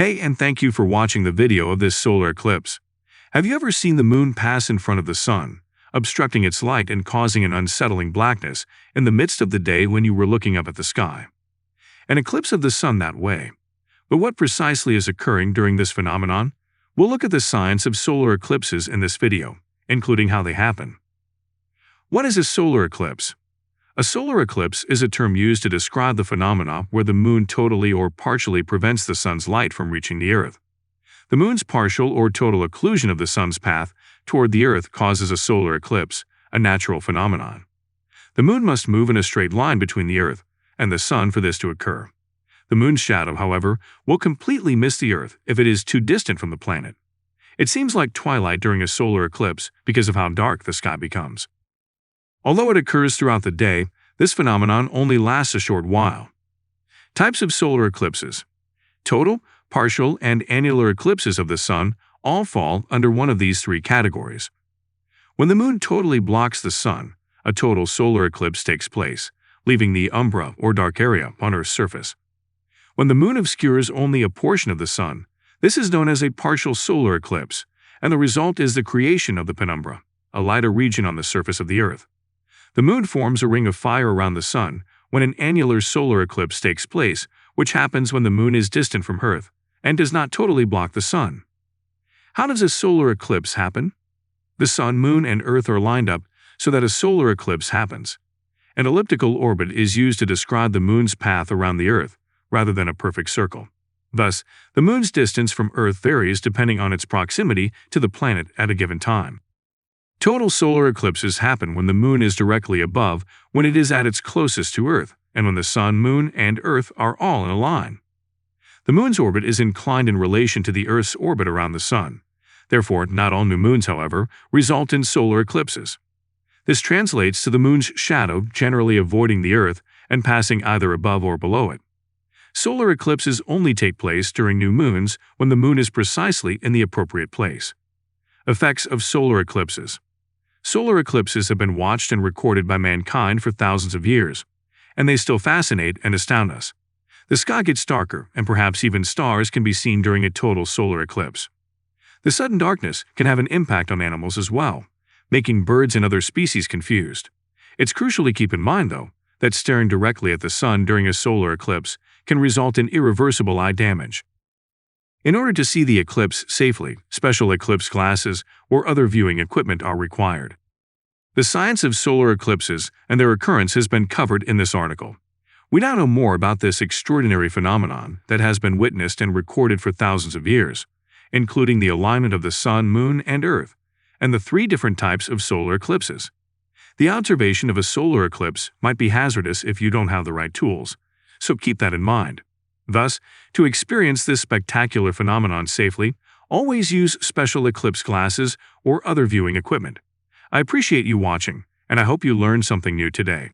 Hey, and thank you for watching the video of this solar eclipse. Have you ever seen the moon pass in front of the sun, obstructing its light and causing an unsettling blackness in the midst of the day when you were looking up at the sky? An eclipse of the sun that way. But what precisely is occurring during this phenomenon? We'll look at the science of solar eclipses in this video, including how they happen. What is a solar eclipse? A solar eclipse is a term used to describe the phenomena where the moon totally or partially prevents the sun's light from reaching the earth. The moon's partial or total occlusion of the sun's path toward the earth causes a solar eclipse, a natural phenomenon. The moon must move in a straight line between the earth and the sun for this to occur. The moon's shadow, however, will completely miss the earth if it is too distant from the planet. It seems like twilight during a solar eclipse because of how dark the sky becomes. Although it occurs throughout the day, this phenomenon only lasts a short while. Types of solar eclipses. Total, partial, and annular eclipses of the sun all fall under one of these three categories. When the moon totally blocks the sun, a total solar eclipse takes place, leaving the umbra or dark area on Earth's surface. When the moon obscures only a portion of the sun, this is known as a partial solar eclipse, and the result is the creation of the penumbra, a lighter region on the surface of the Earth. The moon forms a ring of fire around the sun when an annular solar eclipse takes place, which happens when the moon is distant from Earth and does not totally block the sun. How does a solar eclipse happen? The sun, moon, and Earth are lined up so that a solar eclipse happens. An elliptical orbit is used to describe the moon's path around the Earth, rather than a perfect circle. Thus, the moon's distance from Earth varies depending on its proximity to the planet at a given time. Total solar eclipses happen when the moon is directly above when it is at its closest to Earth, and when the sun, moon, and Earth are all in a line. The moon's orbit is inclined in relation to the Earth's orbit around the sun. Therefore, not all new moons, however, result in solar eclipses. This translates to the moon's shadow generally avoiding the Earth and passing either above or below it. Solar eclipses only take place during new moons when the moon is precisely in the appropriate place. Effects of solar eclipses. Solar eclipses have been watched and recorded by mankind for thousands of years, and they still fascinate and astound us. The sky gets darker, and perhaps even stars can be seen during a total solar eclipse. The sudden darkness can have an impact on animals as well, making birds and other species confused. It's crucial to keep in mind, though, that staring directly at the sun during a solar eclipse can result in irreversible eye damage. In order to see the eclipse safely, special eclipse glasses or other viewing equipment are required. The science of solar eclipses and their occurrence has been covered in this article. We now know more about this extraordinary phenomenon that has been witnessed and recorded for thousands of years, including the alignment of the sun, moon, and Earth, and the three different types of solar eclipses. The observation of a solar eclipse might be hazardous if you don't have the right tools, so keep that in mind. Thus, to experience this spectacular phenomenon safely, always use special eclipse glasses or other viewing equipment. I appreciate you watching, and I hope you learned something new today.